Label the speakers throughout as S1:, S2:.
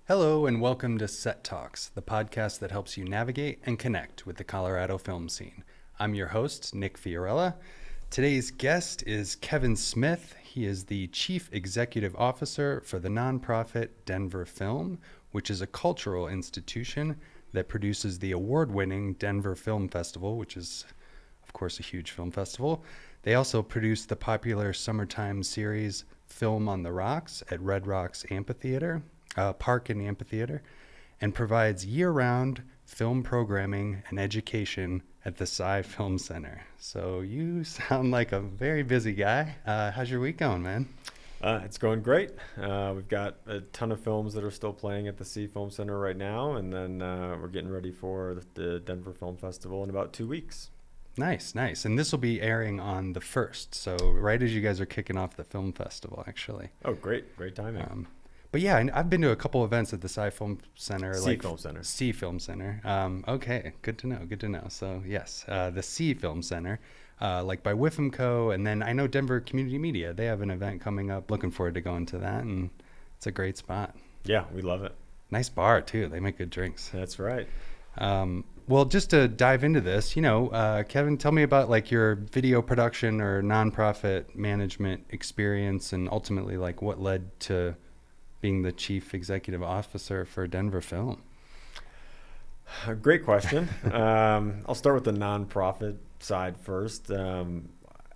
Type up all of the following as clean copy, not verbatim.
S1: Hello and welcome to Set Talks, the podcast that helps you navigate and connect with the Colorado film scene. I'm your host, Nick Fiorella. Today's guest is Kevin Smith. He is the Chief Executive Officer for the nonprofit Denver Film, which is a cultural institution that produces the award-winning Denver Film Festival, which is, of course, a huge film festival. They also produce the popular summertime series Film on the Rocks at Red Rocks Park and Amphitheater, and provides year-round film programming and education at the Sie Film Center. So you sound like a very busy guy. How's your week going, man?
S2: It's going great. We've got a ton of films that are still playing at the Sie Film Center right now, and then we're getting ready for the Denver Film Festival in about 2 weeks.
S1: Nice. And this will be airing on the 1st, so right as you guys are kicking off the film festival, actually.
S2: Oh, great timing.
S1: But yeah, I've been to a couple events at the Sie Film Center.
S2: Sie Film Center.
S1: Sie Film Center. Okay, good to know. So yes, the Sie Film Center, like by Whiffam Co. And then I know Denver Community Media. They have an event coming up. Looking forward to going to that, and it's a great spot.
S2: Yeah, we love it.
S1: Nice bar too. They make good drinks.
S2: That's right.
S1: Well, just to dive into this, Kevin, tell me about like your video production or nonprofit management experience, and ultimately like what led to being the Chief Executive Officer for Denver Film.
S2: Great question. I'll start with the nonprofit side first. My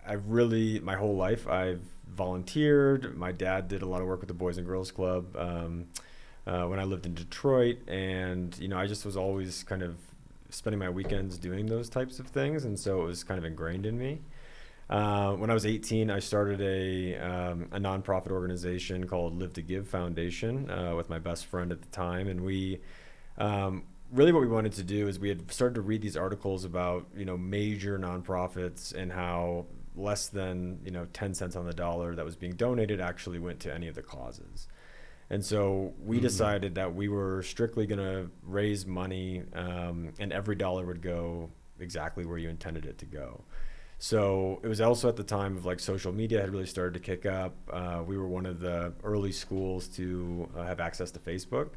S2: whole life, I've volunteered. My dad did a lot of work with the Boys and Girls Club when I lived in Detroit, and I just was always kind of spending my weekends doing those types of things, and so it was kind of ingrained in me. When I was 18, I started a nonprofit organization called Live to Give Foundation with my best friend at the time. And we really what we wanted to do is we had started to read these articles about, major nonprofits and how less than, 10 cents on the dollar that was being donated actually went to any of the causes. And so we decided that we were strictly going to raise money and every dollar would go exactly where you intended it to go. So it was also at the time of like social media had really started to kick up. We were one of the early schools to have access to Facebook.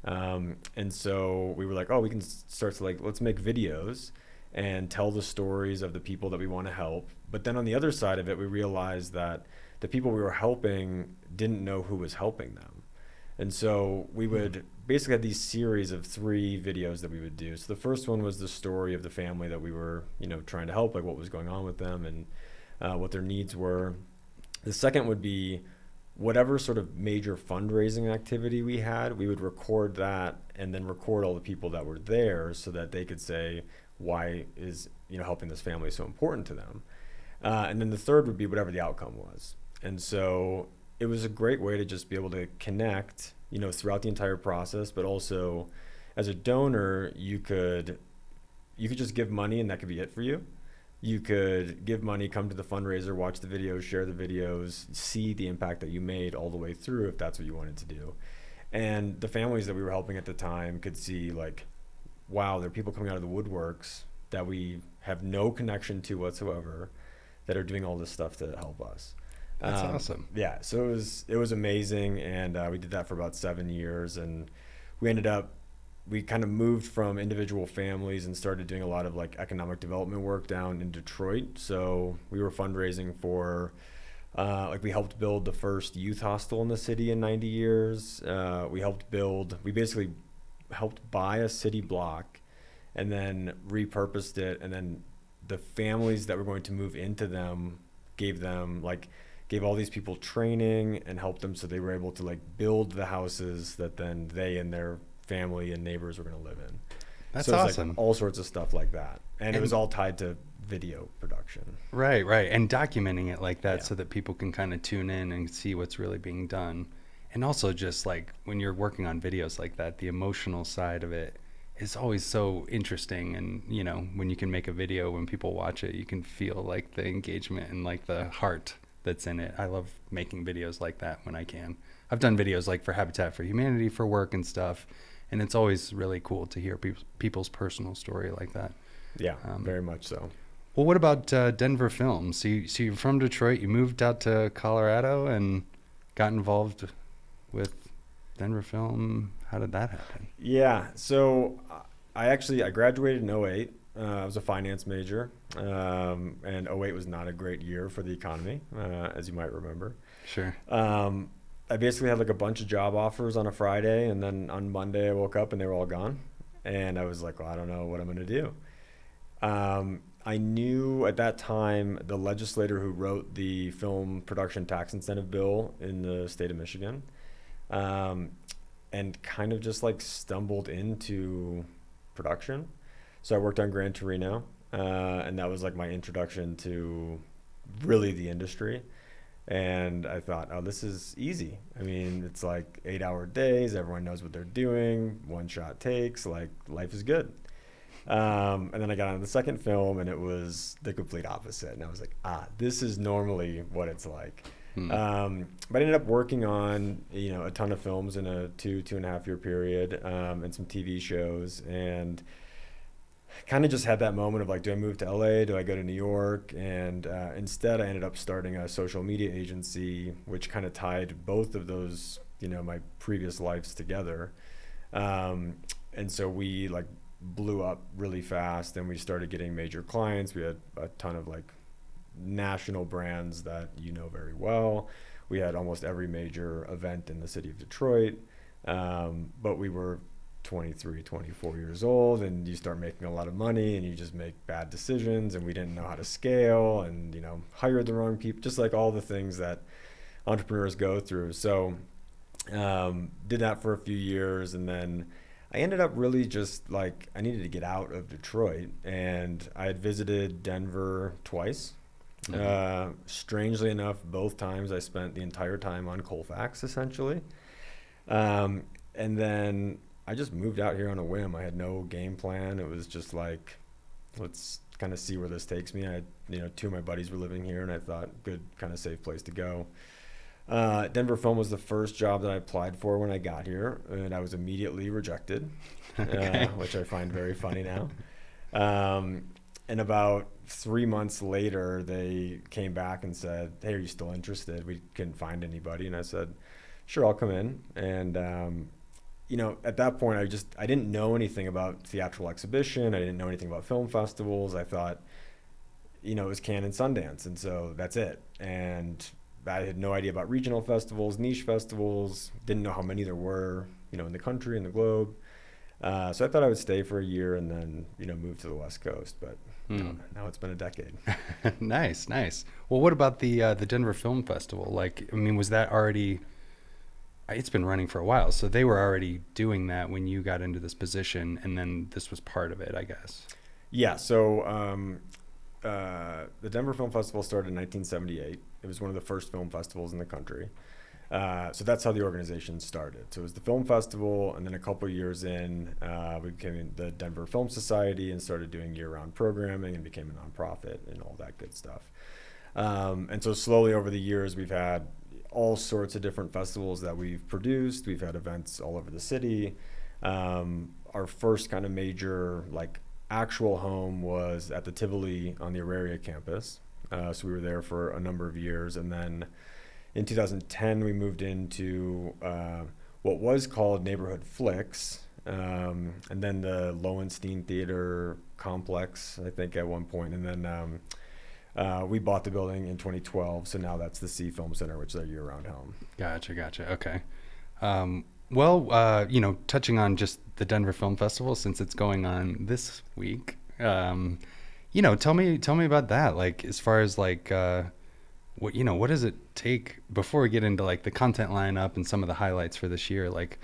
S2: And so we were like, we can start to let's make videos and tell the stories of the people that we want to help. But then on the other side of it, we realized that the people we were helping didn't know who was helping them. And so we would basically have these series of 3 videos that we would do. So the first one was the story of the family that we were, trying to help, like what was going on with them and what their needs were. The second would be whatever sort of major fundraising activity we had, we would record that and then record all the people that were there so that they could say, why is, helping this family so important to them? And then the third would be whatever the outcome was. And so it was a great way to just be able to connect, throughout the entire process, but also as a donor, you could just give money and that could be it for you. You could give money, come to the fundraiser, watch the videos, share the videos, see the impact that you made all the way through if that's what you wanted to do. And the families that we were helping at the time could see wow, there are people coming out of the woodworks that we have no connection to whatsoever that are doing all this stuff to help us.
S1: That's awesome.
S2: Yeah, so it was amazing, and we did that for about 7 years, and we kind of moved from individual families and started doing a lot of economic development work down in Detroit. So we were fundraising for, we helped build the first youth hostel in the city in 90 years. We basically helped buy a city block and then repurposed it, and then the families that were going to move into them gave all these people training and helped them so they were able to build the houses that then they and their family and neighbors were going to live in.
S1: That's
S2: so
S1: awesome.
S2: All sorts of stuff like that. And it was all tied to video production.
S1: Right. And documenting it like that so that people can kind of tune in and see what's really being done. And also just when you're working on videos like that, the emotional side of it is always so interesting. And, when you can make a video, when people watch it, you can feel the engagement and the heart that's in it. I love making videos like that when I can. I've done videos for Habitat for Humanity for work and stuff, and it's always really cool to hear people's personal story like that.
S2: Yeah, very much so.
S1: Well, what about Denver Film? So you're from Detroit, you moved out to Colorado and got involved with Denver Film. How did that happen?
S2: Yeah. So I graduated in '08. I was a finance major, and '08 was not a great year for the economy, as you might remember.
S1: Sure.
S2: I basically had like a bunch of job offers on a Friday, and then on Monday I woke up and they were all gone. And I was like, well, I don't know what I'm going to do. I knew at that time the legislator who wrote the film production tax incentive bill in the state of Michigan, um, and kind of just like stumbled into production. So I worked on Gran Torino, and that was like my introduction to really the industry. And I thought, oh, this is easy. I mean, it's like 8-hour days. Everyone knows what they're doing. One shot takes. Like, life is good. And then I got on the second film, and it was the complete opposite. And I was like, this is normally what it's like. But I ended up working on, a ton of films in a 2.5 year period, and some TV shows. And kind of just had that moment of like, do I move to LA? Do I go to New York? And instead, I ended up starting a social media agency, which kind of tied both of those, my previous lives together. And so we like blew up really fast, and we started getting major clients. We had a ton of like national brands that very well. We had almost every major event in the city of Detroit, but we were 23, 24 years old, and you start making a lot of money and you just make bad decisions, and we didn't know how to scale, and hired the wrong people, just like all the things that entrepreneurs go through. So did that for a few years, and then I ended up really just like I needed to get out of Detroit, and I had visited Denver twice. Strangely enough, both times I spent the entire time on Colfax essentially, and then I just moved out here on a whim. I had no game plan. It was just like, let's kind of see where this takes me. I had, two of my buddies were living here, and I thought, good, kind of safe place to go. Denver Film was the first job that I applied for when I got here, and I was immediately rejected,
S1: Okay.
S2: which I find very funny now. And about 3 months later, they came back and said, hey, are you still interested? We couldn't find anybody. And I said, sure, I'll come in. And at that point, I didn't know anything about theatrical exhibition. I didn't know anything about film festivals. I thought, it was Cannes and Sundance, and so that's it. And I had no idea about regional festivals, niche festivals, didn't know how many there were, in the country and the globe. So I thought I would stay for a year and then, move to the West Coast. But now it's been a decade.
S1: Nice. Well, what about the Denver Film Festival? Like, I mean, was that already... It's been running for a while, so they were already doing that when you got into this position, and then this was part of it, I guess.
S2: Yeah, so the Denver Film Festival started in 1978. It was one of the first film festivals in the country. So that's how the organization started. So it was the film festival, and then a couple of years in, we became the Denver Film Society and started doing year-round programming and became a nonprofit and all that good stuff. And so slowly over the years, we've had all sorts of different festivals that we've produced. We've had events all over the city. Our first kind of major like actual home was at the Tivoli on the Auraria campus. So we were there for a number of years. And then in 2010, we moved into what was called Neighborhood Flicks. And then the Lowenstein Theater complex, I think at one point. And then we bought the building in 2012, so now that's the Sie Film Center, which is our year-round home.
S1: Gotcha. Okay. Touching on just the Denver Film Festival, since it's going on this week, tell me about that. Like, as far as like, what does it take before we get into like the content lineup and some of the highlights for this year? Like,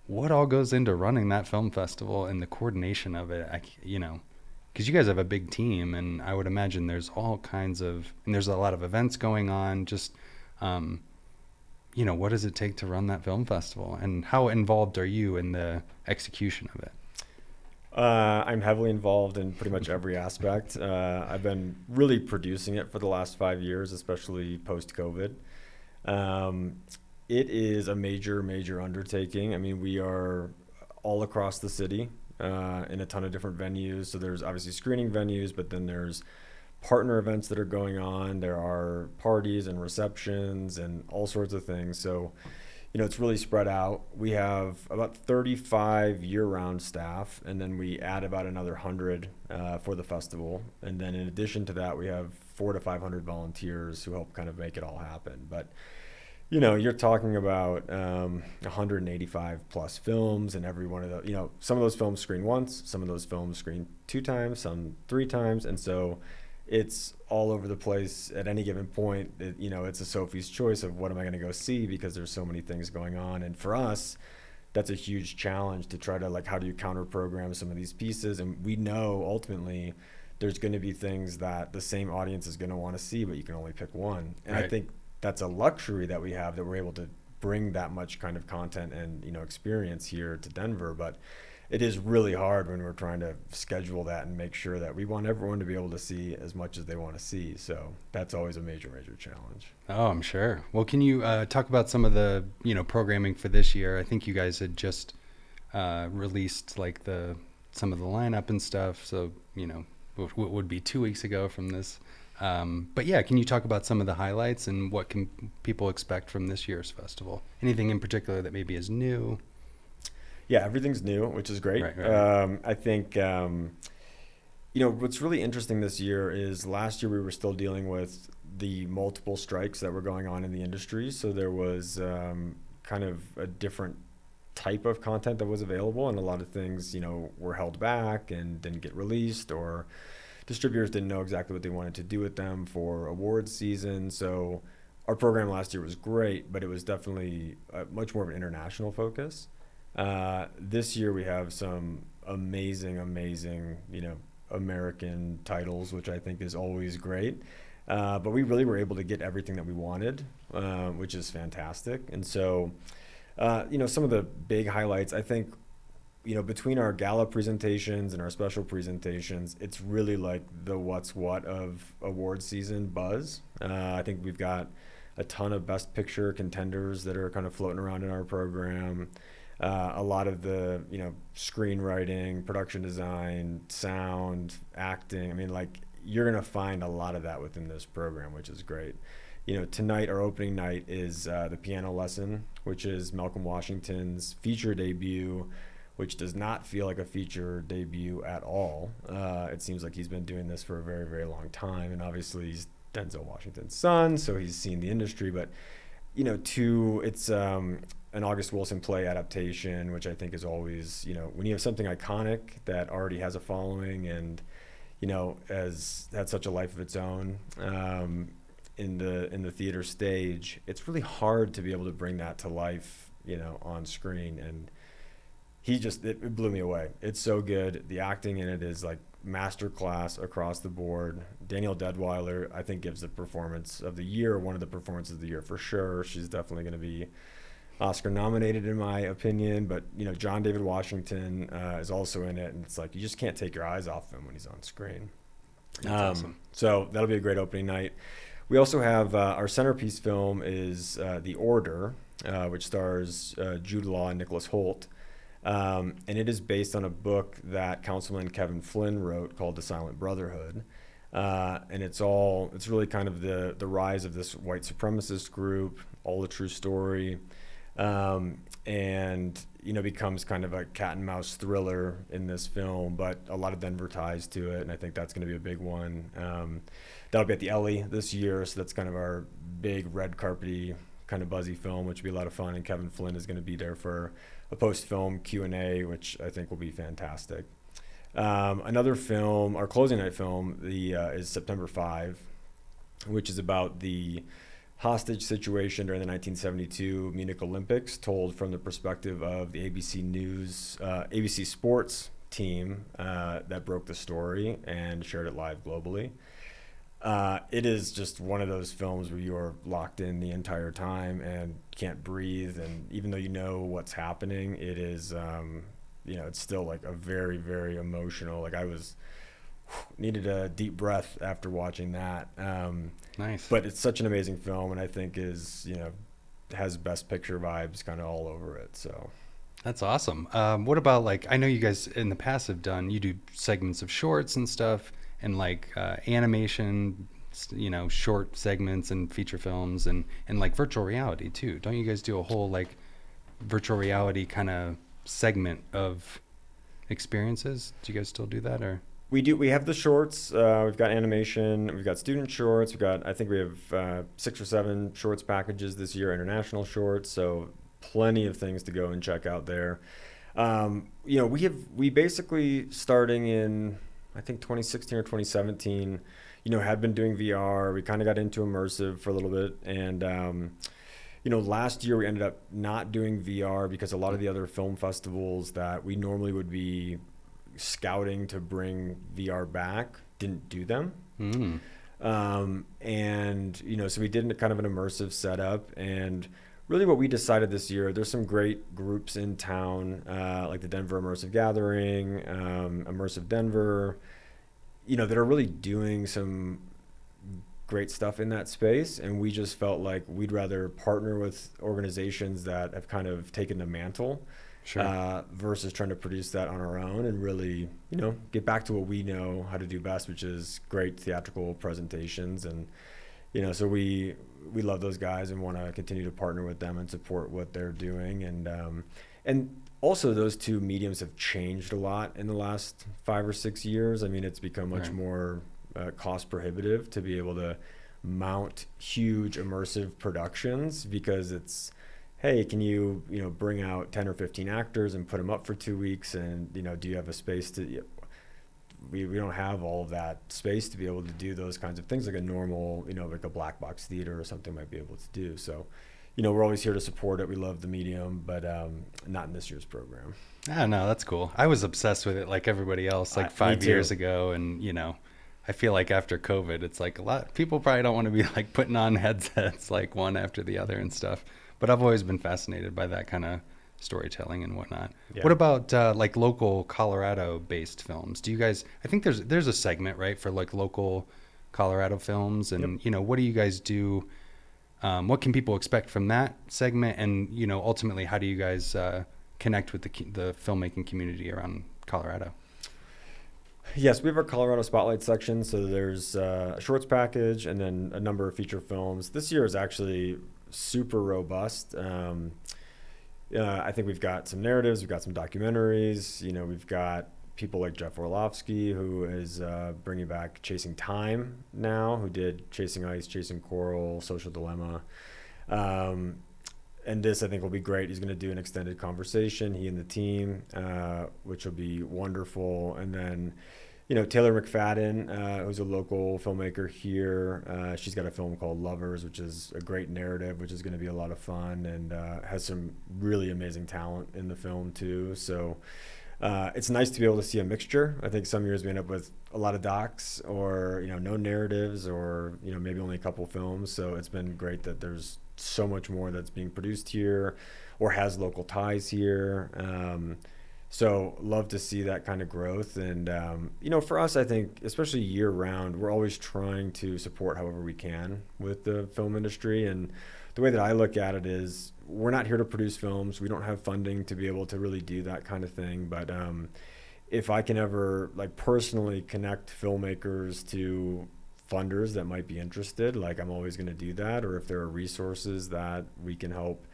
S1: what all goes into running that film festival and the coordination of it? Because you guys have a big team, and I would imagine there's all kinds of, and there's a lot of events going on. Just, what does it take to run that film festival, and how involved are you in the execution of it?
S2: I'm heavily involved in pretty much every aspect. I've been really producing it for the last 5 years, especially post-COVID. It is a major undertaking. I mean, we are all across the city. In a ton of different venues. So there's obviously screening venues, but then there's partner events that are going on. There are parties and receptions and all sorts of things. So, it's really spread out. We have about 35 year-round staff, and then we add about another 100 for the festival. And then in addition to that, we have 400 to 500 volunteers who help kind of make it all happen. But you're talking about 185 plus films, and every one of those, some of those films screen once, some of those films screen 2 times, some 3 times, and so it's all over the place at any given point. It's a Sophie's choice of what am I going to go see, because there's so many things going on. And for us, that's a huge challenge to try to, like, how do you counter program some of these pieces? And we know ultimately there's going to be things that the same audience is going to want to see, but you can only pick one. And
S1: Right.
S2: I think that's a luxury that we have, that we're able to bring that much kind of content and experience here to Denver. But it is really hard when we're trying to schedule that and make sure that we want everyone to be able to see as much as they want to see. So that's always a major challenge.
S1: Oh, I'm sure. Well, can you talk about some of the programming for this year? I think you guys had just released like some of the lineup and stuff. So what would be 2 weeks ago from this. But yeah, can you talk about some of the highlights and what can people expect from this year's festival? Anything in particular that maybe is new?
S2: Yeah, everything's new, which is great.
S1: Right.
S2: I think, what's really interesting this year is last year we were still dealing with the multiple strikes that were going on in the industry. So there was kind of a different type of content that was available, and a lot of things, were held back and didn't get released, or distributors didn't know exactly what they wanted to do with them for awards season. So our program last year was great, but it was definitely much more of an international focus. This year we have some amazing, American titles, which I think is always great. But we really were able to get everything that we wanted, which is fantastic. And so, some of the big highlights, I think, between our gala presentations and our special presentations, it's really like the what's what of award season buzz. I think we've got a ton of best picture contenders that are kind of floating around in our program. A lot of the, screenwriting, production design, sound, acting. I mean, like, you're going to find a lot of that within this program, which is great. Tonight, our opening night is The Piano Lesson, which is Malcolm Washington's feature debut, which does not feel like a feature debut at all. It seems like he's been doing this for a very, very long time. And obviously, he's Denzel Washington's son, so he's seen the industry. But, it's an August Wilson play adaptation, which I think is always, when you have something iconic that already has a following and, has had such a life of its own in the theater stage, it's really hard to be able to bring that to life, on screen. And it blew me away. It's so good. The acting in it is like masterclass across the board. Danielle Deadweiler, I think, gives the performance of the year, one of the performances of the year for sure. She's definitely going to be Oscar nominated in my opinion, but John David Washington is also in it, and it's like you just can't take your eyes off him when he's on screen.
S1: That's awesome.
S2: So that'll be a great opening night. We also have our centerpiece film is The Order, which stars Jude Law and Nicholas Hoult, and it is based on a book that Councilman Kevin Flynn wrote called The Silent Brotherhood. And it's really kind of the rise of this white supremacist group, all the true story. And becomes kind of a cat and mouse thriller in this film, but a lot of Denver ties to it, and I think that's going to be a big one. That'll be at the Ellie this year, so that's kind of our big red carpety kind of buzzy film, which will be a lot of fun, and Kevin Flynn is going to be there for a post-film Q&A, which I think will be fantastic. Another film, our closing night film, is September 5, which is about the hostage situation during the 1972 Munich Olympics, told from the perspective of the ABC News, ABC Sports team that broke the story and shared it live globally. It is just one of those films where you're locked in the entire time and can't breathe, and even though you know what's happening, it is, it's still like a very, very emotional, like I needed a deep breath after watching that.
S1: Nice.
S2: But it's such an amazing film, and I think has best picture vibes kind of all over it. So
S1: That's awesome. What about, like, I know you guys in the past you do segments of shorts and stuff, and like animation, short segments and feature films and like virtual reality too. Don't you guys do a whole like virtual reality kind of segment of experiences. Do you guys still do that, or?
S2: We do. We have the shorts. We've got animation. We've got student shorts. I think we have 6 or 7 shorts packages this year, international shorts. So plenty of things to go and check out there. We basically starting in, I think 2016 or 2017, had been doing VR. We kind of got into immersive for a little bit. And, last year we ended up not doing VR because a lot of the other film festivals that we normally would be scouting to bring VR back didn't do them. So we did kind of an immersive setup. And really what we decided this year, there's some great groups in town, like the Denver Immersive Gathering, Immersive Denver, that are really doing some great stuff in that space. And we just felt like we'd rather partner with organizations that have kind of taken the mantle. Sure. Versus trying to produce that on our own and really, get back to what we know how to do best, which is great theatrical presentations. And, so we love those guys and want to continue to partner with them and support what they're doing. And also those two mediums have changed a lot in the last 5 or 6 years. I mean, it's become much more cost prohibitive to be able to mount huge immersive productions because it's, hey, can you bring out 10 or 15 actors and put them up for 2 weeks? And, do you have a space to, we don't have all of that space to be able to do those kinds of things like a normal, like a black box theater or something might be able to do. So, we're always here to support it. We love the medium, but not in this year's program.
S1: Ah, no, that's cool. I was obsessed with it like everybody else, like 5 years ago. And, I feel like after COVID, it's like a lot, people probably don't want to be like putting on headsets like one after the other and stuff. But I've always been fascinated by that kind of storytelling and whatnot. Yeah. What about like local Colorado-based films? Do you guys? I think there's a segment, right, for like local Colorado films, and what do you guys do? What can people expect from that segment? And ultimately, how do you guys connect with the filmmaking community around Colorado?
S2: Yes, we have our Colorado Spotlight section. So there's a shorts package and then a number of feature films. This year is actually super robust. I think we've got some narratives, we've got some documentaries, we've got people like Jeff Orlovsky, who is bringing back Chasing Time now, who did Chasing Ice, Chasing Coral, Social Dilemma. And this, I think, will be great. He's going to do an extended conversation, he and the team, which will be wonderful. And then, Taylor McFadden, who's a local filmmaker here. She's got a film called Lovers, which is a great narrative, which is going to be a lot of fun and has some really amazing talent in the film, too. So it's nice to be able to see a mixture. I think some years we end up with a lot of docs or, no narratives or, maybe only a couple films. So it's been great that there's so much more that's being produced here or has local ties here. So love to see that kind of growth. And, for us, I think, especially year round, we're always trying to support however we can with the film industry. And the way that I look at it is we're not here to produce films. We don't have funding to be able to really do that kind of thing. But if I can ever personally connect filmmakers to funders that might be interested, I'm always going to do that. Or if there are resources that we can help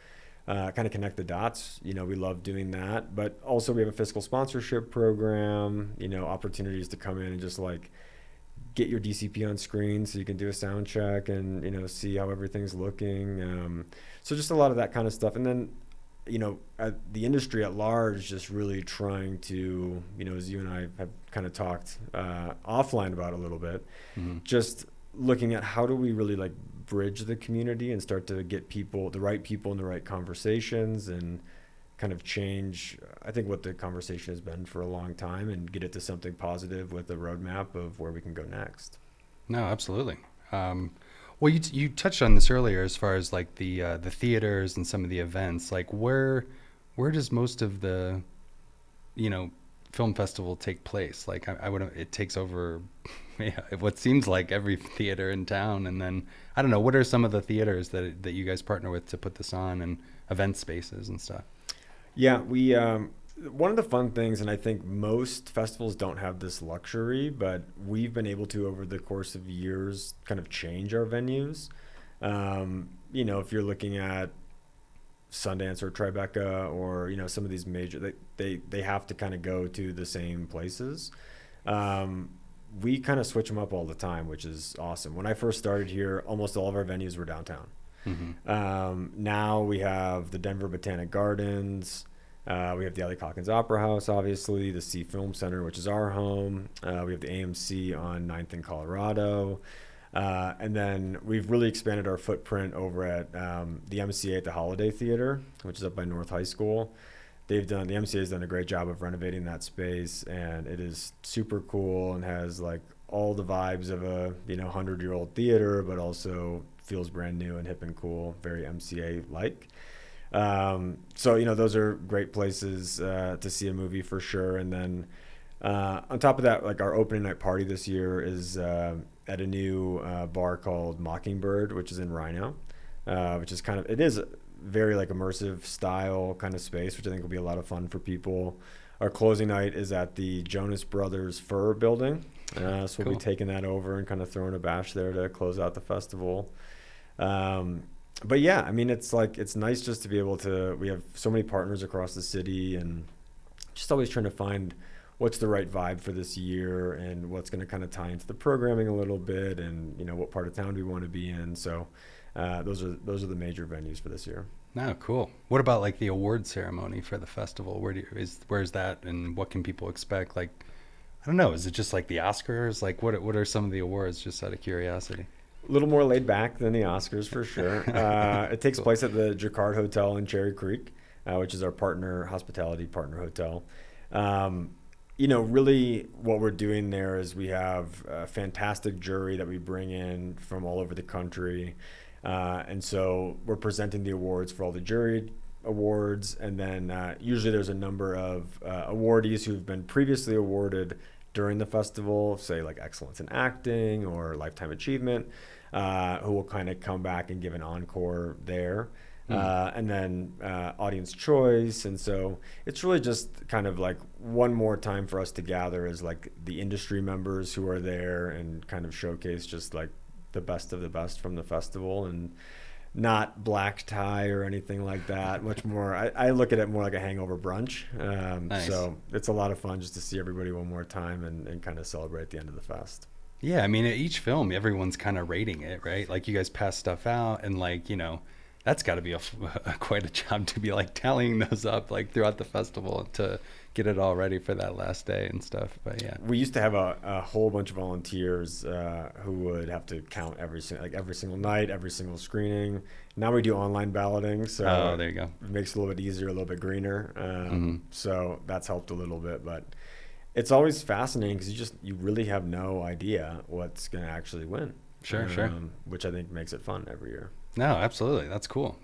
S2: kind of connect the dots, we love doing that. But also we have a fiscal sponsorship program, opportunities to come in and just get your DCP on screen so you can do a sound check and, see how everything's looking. So just a lot of that kind of stuff. And then, the industry at large just really trying to, as you and I have kind of talked offline about a little bit, just looking at how do we really bridge the community and start to get the right people in the right conversations and kind of change, I think, what the conversation has been for a long time and get it to something positive with a roadmap of where we can go next.
S1: No, absolutely. Well, you touched on this earlier as far as the theaters and some of the events. Where does most of the film festival take place? It takes over what seems like every theater in town. And then I don't know, what are some of the theaters that you guys partner with to put this on and event spaces and stuff?
S2: Yeah, we one of the fun things, and I think most festivals don't have this luxury, but we've been able to, over the course of years, kind of change our venues. If you're looking at Sundance or Tribeca or, some of these major, they have to kind of go to the same places. We kind of switch them up all the time, which is awesome. When I first started here, almost all of our venues were downtown. Now we have the Denver Botanic Gardens. We have the Ellie Calkins Opera House, obviously, the Sie Film Center, which is our home. We have the AMC on 9th in Colorado. And then we've really expanded our footprint over at the MCA at the Holiday Theater, which is up by North High School. The MCA has done a great job of renovating that space, and it is super cool and has like all the vibes of a 100-year-old theater, but also feels brand new and hip and cool, very MCA-like. So those are great places to see a movie for sure. And then on top of that, like our opening night party this year is at a new bar called Mockingbird, which is in Rhino, which is it is very like immersive style kind of space, which I think will be a lot of fun for people. Our closing night is at the Jonas Brothers Fur building. So
S1: Cool.
S2: we'll be taking that over and kind of throwing a bash there to close out the festival. But yeah, I mean, it's nice just to be able to, we have so many partners across the city and just always trying to find what's the right vibe for this year and what's going to kind of tie into the programming a little bit and, what part of town we want to be in. So those are the major venues for this year.
S1: No, cool. What about like the award ceremony for the festival? Where's that, and what can people expect? Like, I don't know. Is it just like the Oscars? Like, what are some of the awards? Just out of curiosity.
S2: A little more laid back than the Oscars for sure. It takes place at the Jacquard Hotel in Cherry Creek, which is our hospitality partner hotel. Really what we're doing there is we have a fantastic jury that we bring in from all over the country. And so we're presenting the awards for all the jury awards. And then usually there's a number of awardees who've been previously awarded during the festival, say like Excellence in Acting or Lifetime Achievement, who will kind of come back and give an encore there. And then audience choice. And so it's really just kind of like one more time for us to gather as like the industry members who are there and kind of showcase just like the best of the best from the festival, and not black tie or anything like that. Much more, I look at it more like a hangover brunch.
S1: Nice.
S2: So it's a lot of fun just to see everybody one more time and kind of celebrate the end of the fest.
S1: Yeah, I mean, at each film, everyone's kind of rating it, right? Like, you guys pass stuff out, and like, that's got to be quite a job to be like tallying those up like throughout the festival to get it all ready for that last day and stuff. But yeah,
S2: we used to have a whole bunch of volunteers who would have to count every single night, every single screening. Now we do online balloting, so
S1: there you go.
S2: It makes it a little bit easier, a little bit greener. So that's helped a little bit, but it's always fascinating because you really have no idea what's going to actually win.
S1: Sure.
S2: Which I think makes it fun every year.
S1: No, absolutely. That's cool.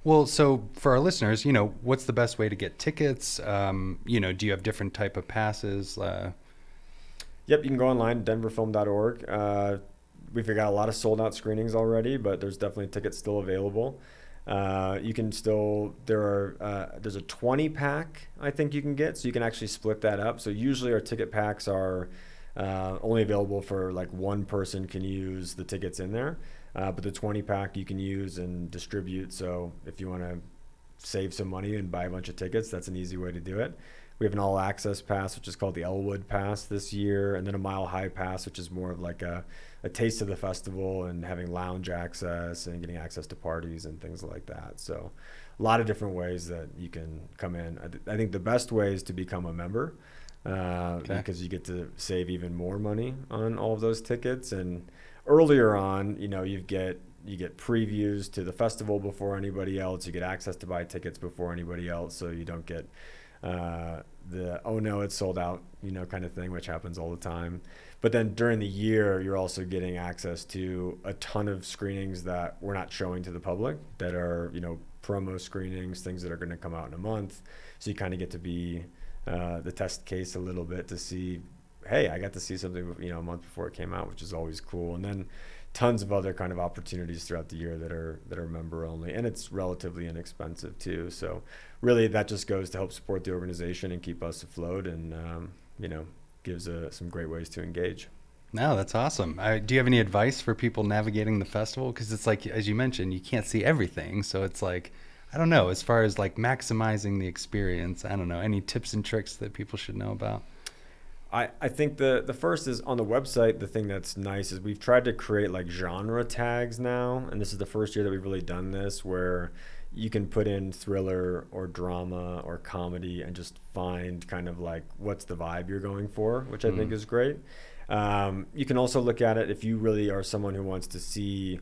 S1: Well, so for our listeners, what's the best way to get tickets? Do you have different type of passes?
S2: Yep, you can go online, denverfilm.org. We've got a lot of sold out screenings already, but there's definitely tickets still available. You can still, there's a 20 pack I think you can get, so you can actually split that up. So usually our ticket packs are only available for like one person can use the tickets in there. But the 20 pack you can use and distribute. So if you want to save some money and buy a bunch of tickets, that's an easy way to do it. We have an all access pass, which is called the Elwood Pass this year, and then a Mile High Pass, which is more of like a taste of the festival and having lounge access and getting access to parties and things like that. So a lot of different ways that you can come in. I think the best way is to become a member because you get to save even more money on all of those tickets. And earlier on, you get previews to the festival before anybody else. You get access to buy tickets before anybody else, so you don't get the "oh no, it's sold out" kind of thing, which happens all the time. But then during the year, you're also getting access to a ton of screenings that we're not showing to the public that are promo screenings, things that are going to come out in a month. So you kind of get to be the test case a little bit to see, hey, I got to see something a month before it came out, which is always cool. And then tons of other kind of opportunities throughout the year that are member only, and it's relatively inexpensive too. So really that just goes to help support the organization and keep us afloat, and gives some great ways to engage.
S1: No, that's awesome. Do you have any advice for people navigating the festival? Because it's like, as you mentioned, you can't see everything, so it's like, I don't know, as far as like maximizing the experience, I don't know, any tips and tricks that people should know about?
S2: I think the first is on the website. The thing that's nice is we've tried to create like genre tags now, and this is the first year that we've really done this, where you can put in thriller or drama or comedy and just find kind of like what's the vibe you're going for, which I think is great. You can also look at it if you really are someone who wants to see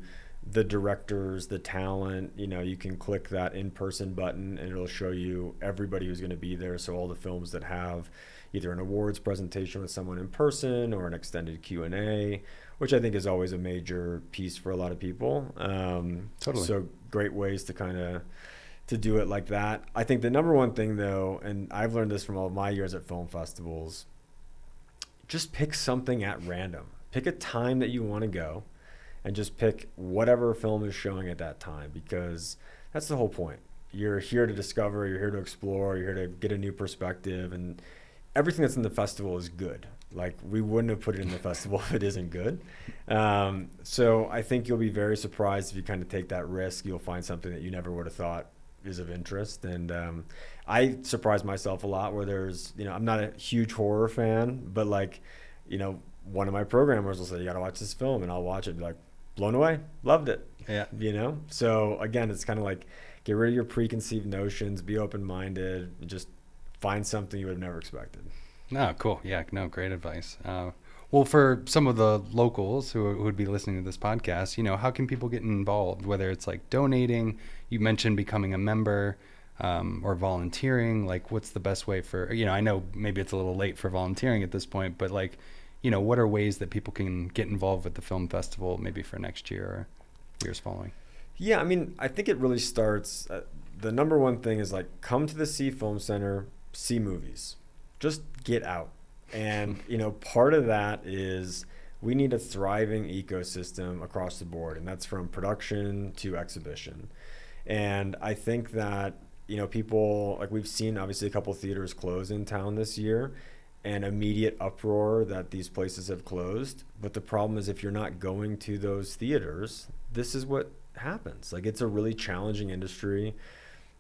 S2: the directors, the talent. You can click that in-person button and it'll show you everybody who's going to be there. So all the films that have either an awards presentation with someone in person or an extended Q&A, which I think is always a major piece for a lot of people.
S1: Totally.
S2: So great ways to kind of to do it like that. I think the number one thing though, and I've learned this from all of my years at film festivals, just pick something at random. Pick a time that you want to go and just pick whatever film is showing at that time, because that's the whole point. You're here to discover, you're here to explore, you're here to get a new perspective, and everything that's in the festival is good. Like, we wouldn't have put it in the festival if it isn't good. So I think you'll be very surprised if you kind of take that risk. You'll find something that you never would have thought is of interest. And I surprise myself a lot where there's, I'm not a huge horror fan, but like, one of my programmers will say, you got to watch this film, and I'll watch it and be like, blown away, loved it.
S1: Yeah.
S2: So again, it's kind of like, get rid of your preconceived notions, be open-minded, and just find something you would have never expected.
S1: No, cool. Yeah, no, great advice. Well, for some of the locals who would be listening to this podcast, how can people get involved? Whether it's like donating, you mentioned becoming a member, or volunteering. Like, what's the best way for, I know maybe it's a little late for volunteering at this point, but like, what are ways that people can get involved with the film festival, maybe for next year or years following?
S2: Yeah, I think it really starts, the number one thing is like, come to the Sie Film Center, see movies. Just get out. And, part of that is we need a thriving ecosystem across the board, and that's from production to exhibition. And I think that, people, like, we've seen obviously a couple theaters close in town this year, and immediate uproar that these places have closed. But the problem is, if you're not going to those theaters, this is what happens. Like, it's a really challenging industry.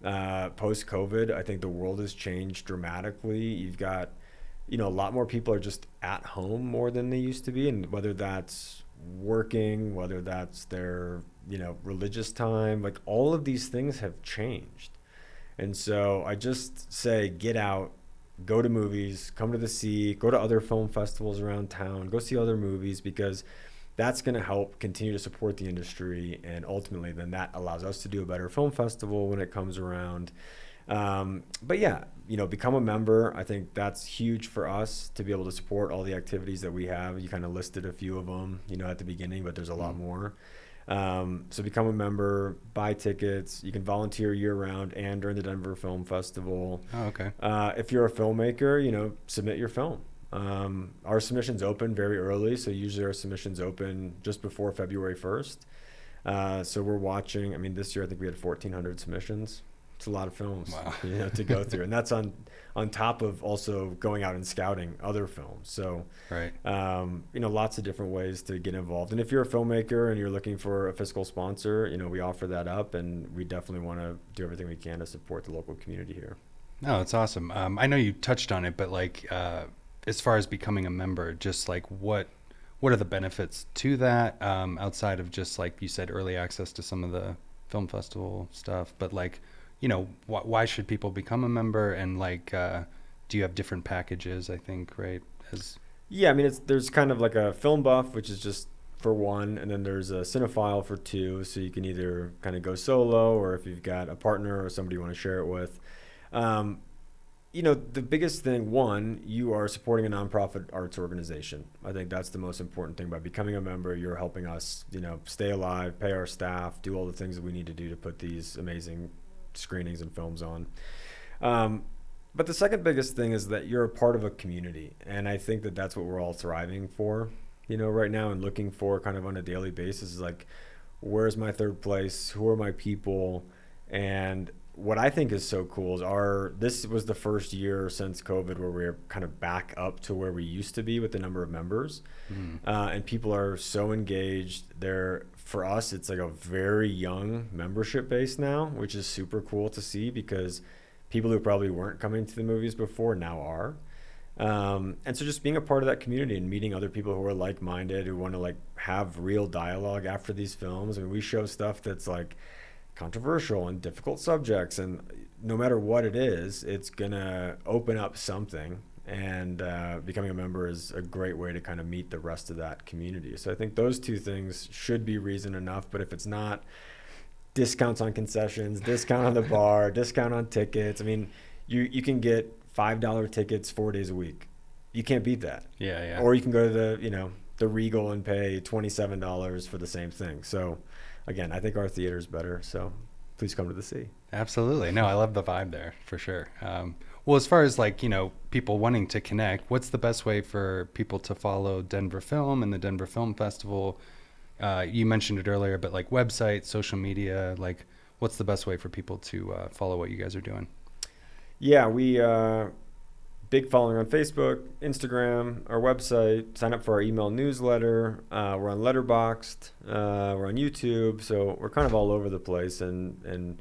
S2: Post-COVID, I think the world has changed dramatically. You've got, a lot more people are just at home more than they used to be. And whether that's working, whether that's their, religious time, like, all of these things have changed. And so I just say, get out, go to movies, come to the Sea, go to other film festivals around town, go see other movies, because that's going to help continue to support the industry. And ultimately, then that allows us to do a better film festival when it comes around. But yeah, become a member. I think that's huge for us to be able to support all the activities that we have. You kind of listed a few of them, at the beginning, but there's a lot more. So become a member, buy tickets. You can volunteer year round and during the Denver Film Festival.
S1: Oh, okay.
S2: If you're a filmmaker, submit your film. Our submissions open very early, so usually our submissions open just before February 1st. So we're watching. This year I think we had 1,400 submissions. It's a lot of films,
S1: wow.
S2: To go through, and that's on top of also going out and scouting other films. So,
S1: right.
S2: Lots of different ways to get involved. And if you're a filmmaker and you're looking for a fiscal sponsor, we offer that up, and we definitely want to do everything we can to support the local community here.
S1: No, that's awesome. I know you touched on it, but like, as far as becoming a member, just like what are the benefits to that, outside of just like you said, early access to some of the film festival stuff, but like, why should people become a member, and like, do you have different packages? I think, right?
S2: Yeah, there's kind of like a film buff, which is just for one, and then there's a cinephile for two, so you can either kind of go solo, or if you've got a partner or somebody you want to share it with. The biggest thing, one, you are supporting a nonprofit arts organization. I think that's the most important thing. By becoming a member, you're helping us, stay alive, pay our staff, do all the things that we need to do to put these amazing screenings and films on. But the second biggest thing is that you're a part of a community. And I think that that's what we're all thriving for, right now, and looking for kind of on a daily basis, is like, where's my third place? Who are my people? And what I think is so cool is this was the first year since COVID where we're kind of back up to where we used to be with the number of members. And people are so engaged. For us, it's like a very young membership base now, which is super cool to see because people who probably weren't coming to the movies before now are. And so just being a part of that community and meeting other people who are like-minded, who want to like have real dialogue after these films. I mean, we show stuff that's like controversial and difficult subjects, and no matter what it is, it's gonna open up something, and becoming a member is a great way to kind of meet the rest of that community. So I think those two things should be reason enough, but if it's not, discounts on concessions, discount on the bar, discount on tickets. I mean, you can get $5 tickets 4 days a week. You can't beat that.
S1: Yeah.
S2: Or you can go to the Regal and pay $27 for the same thing. So again, I think our theater is better, so please come to the See.
S1: Absolutely. No, I love the vibe there for sure. Well, as far as like, people wanting to connect, what's the best way for people to follow Denver Film and the Denver Film Festival? You mentioned it earlier, but like website, social media, like what's the best way for people to follow what you guys are doing?
S2: Yeah, we big following on Facebook, Instagram, our website. Sign up for our email newsletter. We're on Letterboxd. We're on YouTube. So we're kind of all over the place and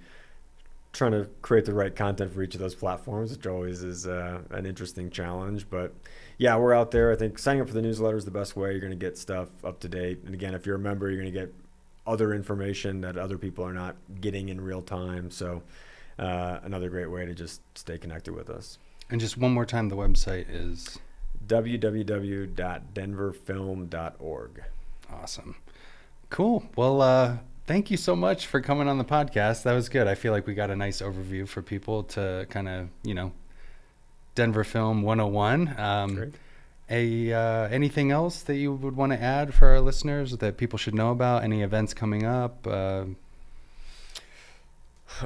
S2: trying to create the right content for each of those platforms, which always is an interesting challenge. But yeah, we're out there. I think signing up for the newsletter is the best way. You're going to get stuff up to date. And again, if you're a member, you're going to get other information that other people are not getting in real time. So another great way to just stay connected with us.
S1: And just one more time, the website is
S2: www.denverfilm.org.
S1: Awesome. Cool. Well, thank you so much for coming on the podcast. That was good. I feel like we got a nice overview for people to kind of, Denver Film 101.
S2: Great.
S1: Anything else that you would want to add for our listeners that people should know about? Any events coming up?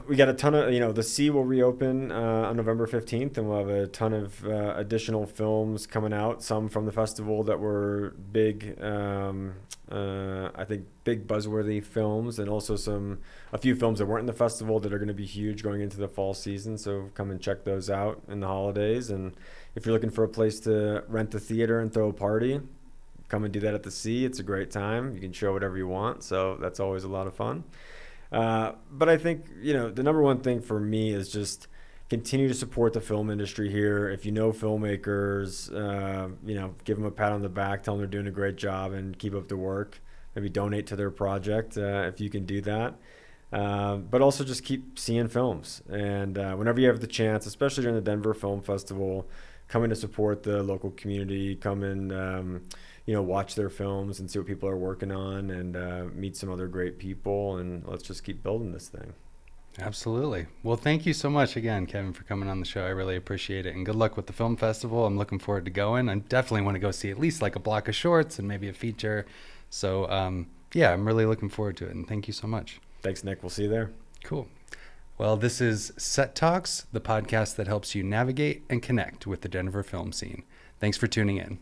S2: We got a ton of, the See will reopen on November 15th, and we'll have a ton of additional films coming out, some from the festival that were big, I think big buzzworthy films, and also a few films that weren't in the festival that are going to be huge going into the fall season. So come and check those out in the holidays. And if you're looking for a place to rent the theater and throw a party, come and do that at the See. It's a great time. You can show whatever you want, so that's always a lot of fun. But I think, the number one thing for me is just continue to support the film industry here. If you know filmmakers, give them a pat on the back, tell them they're doing a great job, and keep up the work. Maybe donate to their project if you can do that. But also just keep seeing films. And whenever you have the chance, especially during the Denver Film Festival, come in to support the local community, come and watch their films and see what people are working on, and meet some other great people, and let's just keep building this thing.
S1: Absolutely. Well, thank you so much again, Kevin, for coming on the show. I really appreciate it, and good luck with the film festival. I'm looking forward to going. I definitely want to go see at least like a block of shorts and maybe a feature. So I'm really looking forward to it, and thank you so much.
S2: Thanks, Nick. We'll see you there.
S1: Cool. Well, this is Set Talks, the podcast that helps you navigate and connect with the Denver film scene. Thanks for tuning in.